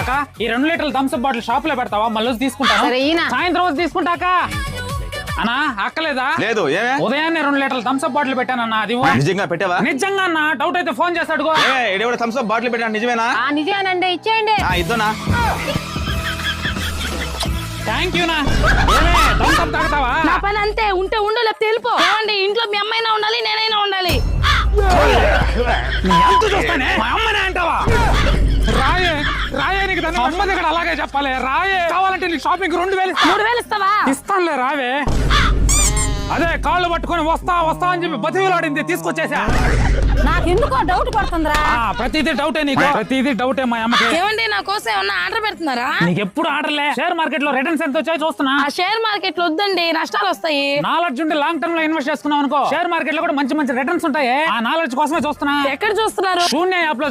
అక్క ఈ 2 లీటర్ల థమ్స్అప్ బాటిల్ షాప్ లో పెడతావా? మళ్ళీ తీసుకుంటా. సాయంత్రం రోజు తీసుకుంటాక అన్నా అక్కలేదా? లేదు. ఏమే? ఉదయాన్నే 2 లీటర్ల థమ్స్అప్ బాటిల్ పెట్టానన్నా. అది నిజంగా పెట్టావా? నిజంగా అన్న. డౌట్ అయితే ఫోన్ చేస్తాడు. థమ్స్అప్ బాటిల్ పెట్టాను. నిజమేనా? నిజమేనండి, ఇచ్చేయండి. ఇద్దనా? థ్యాంక్ యూ నా. థమ్స్అప్ తాగుతావా? నా పని అంతే, ఉంటే ఉండు లేకపోతే వెళ్ళిపో. ఏమండి, ఇంట్లో మీ అమ్మైనా ఉండాలి, నేనైనా ఉండాలి. ఎంత చూస్తానే మా అమ్మనే అంటావా? రాయే రాయే, నీకు దాన్ని అమ్మ దగ్గర అలాగే చెప్పాలి. రాయే, కావాలంటే నీకు షాపింగ్ 2000 3,000 ఇస్తావా? ఇస్తానులే. రావే. అదే కాళ్ళు పట్టుకొని వస్తా వస్తా అని చెప్పి బతిలాడింది, తీసుకొచ్చేసా. నాకెందుకో డౌట్ పడుతుందిరా. ప్రతిదీ డౌటే నీకు. ప్రతిదీ డౌటే మా అమ్మకి. ఏమండి, నా కోసం ఏమన్నా ఆర్డర్ పెడుతున్నారా? నీకు ఎప్పుడు ఆర్డర్లే. షేర్ మార్కెట్ లో రిటర్న్స్ ఎంత వచ్చాయో చూస్తున్నా. ఆ షేర్ మార్కెట్ లో వద్దండి, నష్టాలు వస్తాయి. నాలెడ్జ్ ఉంటే లాంగ్ టర్మ్ లో ఇన్వెస్ట్ చేసుకున్నావు అనుకో, షేర్ మార్కెట్ లో కూడా మంచి మంచి రిటర్న్స్ ఉంటాయి. ఆ నాలెడ్జ్ కోసమే చూస్తున్నా. ఎక్కడ చూస్తున్నారు? శూన్య యాప్ లో